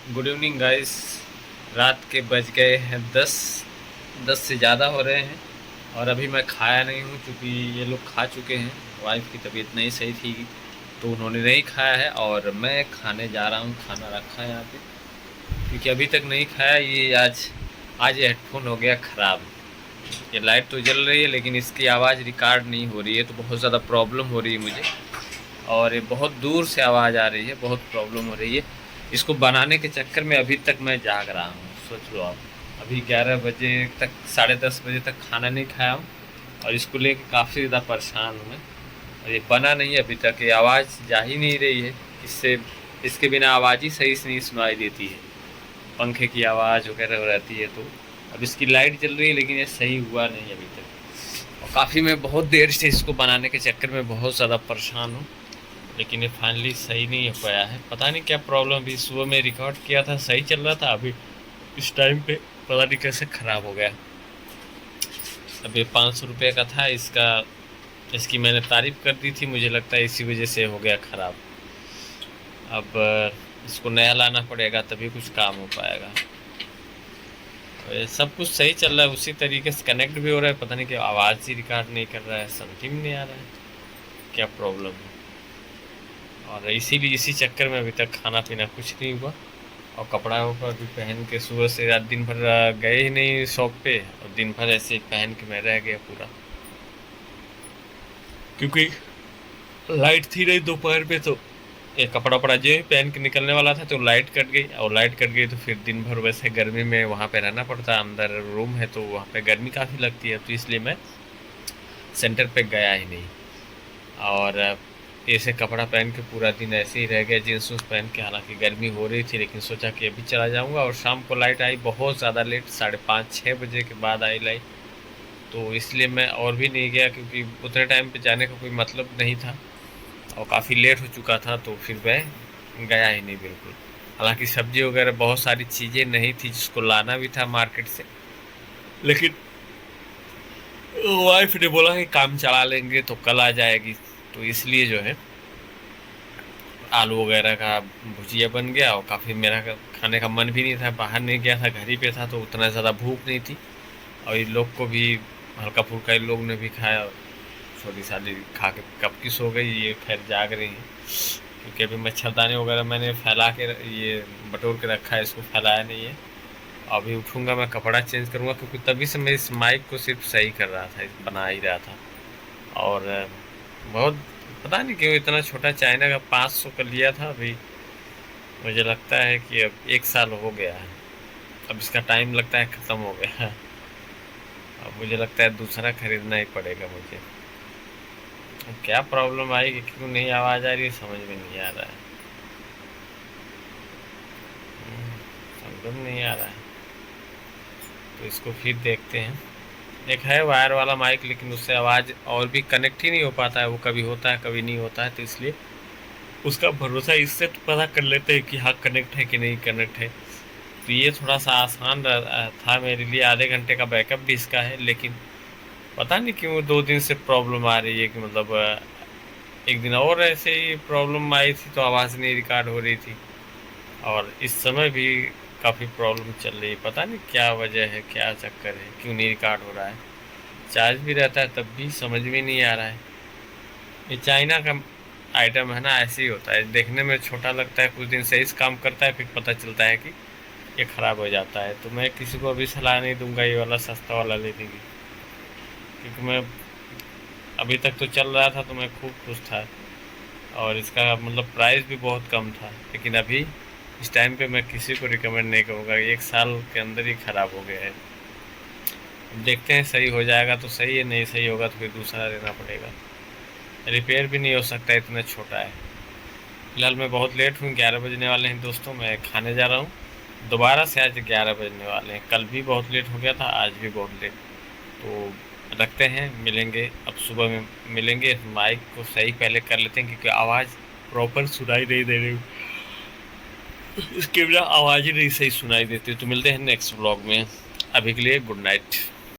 Good evening guys. रात के बज गए हैं 10 से ज़्यादा हो रहे हैं और अभी मैं खाया नहीं हूँ क्योंकि ये लोग खा चुके हैं। वाइफ की तबीयत नहीं सही थी तो उन्होंने नहीं खाया है और मैं खाने जा रहा हूँ। खाना रखा है यहाँ पे क्योंकि अभी तक नहीं खाया। ये आज ये हेडफोन हो गया ख़राब। ये लाइट तो जल रही है लेकिन इसकी आवाज़ रिकॉर्ड नहीं हो रही है, तो बहुत ज़्यादा प्रॉब्लम हो रही है मुझे। और ये बहुत दूर से आवाज़ आ रही है, बहुत प्रॉब्लम हो रही है। इसको बनाने के चक्कर में अभी तक मैं जाग रहा हूँ, सोच लो आप। अभी 11 बजे तक, 10:30 बजे तक खाना नहीं खाया हूँ और इसको लेके काफ़ी ज़्यादा परेशान हूँ मैं। और ये बना नहीं है अभी तक, ये आवाज़ जा ही नहीं रही है। इससे इसके बिना आवाज़ ही सही से नहीं सुनाई देती है। पंखे की आवाज़ वगैरह रहती है। तो अब इसकी लाइट जल रही है लेकिन ये सही हुआ नहीं अभी तक। और काफ़ी मैं बहुत देर से इसको बनाने के चक्कर में बहुत ज़्यादा परेशान हूँ, लेकिन ये फाइनली सही नहीं हो पाया है। पता नहीं क्या प्रॉब्लम। अभी सुबह में रिकॉर्ड किया था, सही चल रहा था, अभी इस टाइम पे पता नहीं कैसे ख़राब हो गया। अभी 500 रुपये का था इसका। इसकी मैंने तारीफ़ कर दी थी, मुझे लगता है इसी वजह से हो गया ख़राब। अब इसको नया लाना पड़ेगा तभी कुछ काम हो पाएगा। ये सब कुछ सही चल रहा है, उसी तरीके से कनेक्ट भी हो रहा है। पता नहीं क्या आवाज़ ही रिकॉर्ड नहीं कर रहा है, समझ में नहीं आ रहा है क्या प्रॉब्लम है। और इसीलिए इसी चक्कर में अभी तक खाना पीना कुछ नहीं हुआ। और कपड़ा वपड़ा भी पहन के सुबह से रात दिन भर गए ही नहीं शॉप पे, और दिन भर ऐसे ही पहन के मैं रह गया पूरा, क्योंकि लाइट थी नहीं दोपहर में। तो ये कपड़ा वपड़ा जो ही पहन के निकलने वाला था तो लाइट कट गई, और लाइट कट गई तो फिर दिन भर वैसे गर्मी में वहाँ पे रहना पड़ता है। अंदर रूम है तो वहाँ पे गर्मी काफ़ी लगती है, तो इसलिए मैं सेंटर पे गया ही नहीं। और ऐसे कपड़ा पहन के पूरा दिन ऐसे ही रह गया, जीन्स वून्स पहन के। हालांकि गर्मी हो रही थी लेकिन सोचा कि अभी चला जाऊंगा। और शाम को लाइट आई बहुत ज़्यादा लेट, 5:30-6 बजे के बाद आई लाइट। तो इसलिए मैं और भी नहीं गया क्योंकि उतने टाइम पे जाने का कोई मतलब नहीं था और काफ़ी लेट हो चुका था, तो फिर मैं गया ही नहीं बिल्कुल। हालांकि सब्जी वगैरह बहुत सारी चीज़ें नहीं थी जिसको लाना भी था मार्केट से, लेकिन वाइफ ने बोला कि काम चला लेंगे तो कल आ जाएगी। तो इसलिए जो है आलू वगैरह का भुजिया बन गया। और काफ़ी मेरा खाने का मन भी नहीं था, बाहर नहीं गया था, घर ही पे था, तो उतना ज़्यादा भूख नहीं थी। और इन लोग को भी हल्का फुल्का इन लोग ने भी खाया। छोटी साली खा के कब की सो गई, ये खैर जाग रही है क्योंकि अभी मच्छरदानी वगैरह मैंने फैला के ये बटोर के रखा है, इसको फैलाया नहीं है। अभी उठूँगा मैं कपड़ा चेंज करूँगा क्योंकि तभी से मैं इस माइक को सिर्फ सही कर रहा था, बना ही रहा था। और बहुत पता नहीं क्यों इतना छोटा, चाइना का 500 का लिया था। अभी मुझे लगता है कि अब 1 साल हो गया है, अब इसका टाइम लगता है ख़त्म हो गया है। अब मुझे लगता है दूसरा खरीदना ही पड़ेगा मुझे। अब क्या प्रॉब्लम आएगी, क्यों नहीं आवाज़ आ रही है समझ में नहीं आ रहा है। समझ में नहीं आ रहा है, तो इसको फिर देखते हैं। एक है वायर वाला माइक, लेकिन उससे आवाज़ और भी कनेक्ट ही नहीं हो पाता है। वो कभी होता है कभी नहीं होता है, तो इसलिए उसका भरोसा इससे तो पता कर लेते हैं कि हाँ कनेक्ट है कि नहीं कनेक्ट है। तो ये थोड़ा सा आसान था मेरे लिए। आधे घंटे का बैकअप भी इसका है, लेकिन पता नहीं क्यों 2 दिन से प्रॉब्लम आ रही है कि मतलब एक दिन और ऐसे ही प्रॉब्लम आई थी तो आवाज़ नहीं रिकॉर्ड हो रही थी, और इस समय भी काफ़ी प्रॉब्लम चल रही है। पता नहीं क्या वजह है, क्या चक्कर है, क्यों नहीं रिकॉर्ड हो रहा है। चार्ज भी रहता है तब भी समझ में नहीं आ रहा है। ये चाइना का आइटम है ना, ऐसे ही होता है, देखने में छोटा लगता है, कुछ दिन सही से काम करता है, फिर पता चलता है कि ये ख़राब हो जाता है। तो मैं किसी को अभी सलाह नहीं दूंगा ये वाला सस्ता वाला लेने की, क्योंकि मैं अभी तक तो चल रहा था तो मैं खूब खुश था और इसका मतलब प्राइस भी बहुत कम था। लेकिन अभी इस टाइम पे मैं किसी को रिकमेंड नहीं करूँगा, 1 साल के अंदर ही ख़राब हो गया है। अब देखते हैं, सही हो जाएगा तो सही है, नहीं सही होगा तो फिर दूसरा लेना पड़ेगा। रिपेयर भी नहीं हो सकता, इतना छोटा है। फिलहाल मैं बहुत लेट हूँ, 11 बजने वाले हैं दोस्तों। मैं खाने जा रहा हूँ दोबारा से, आज 11 बजने वाले हैं। कल भी बहुत लेट हो गया था, आज भी बहुत लेट। तो रखते हैं, मिलेंगे अब सुबह में मिलेंगे। माइक को सही पहले कर लेते हैं क्योंकि आवाज़ प्रॉपर सुनाई नहीं दे रही, इसके बिना आवाज़ ही नहीं सही सुनाई देती। तो मिलते हैं नेक्स्ट व्लॉग में, अभी के लिए गुड नाइट।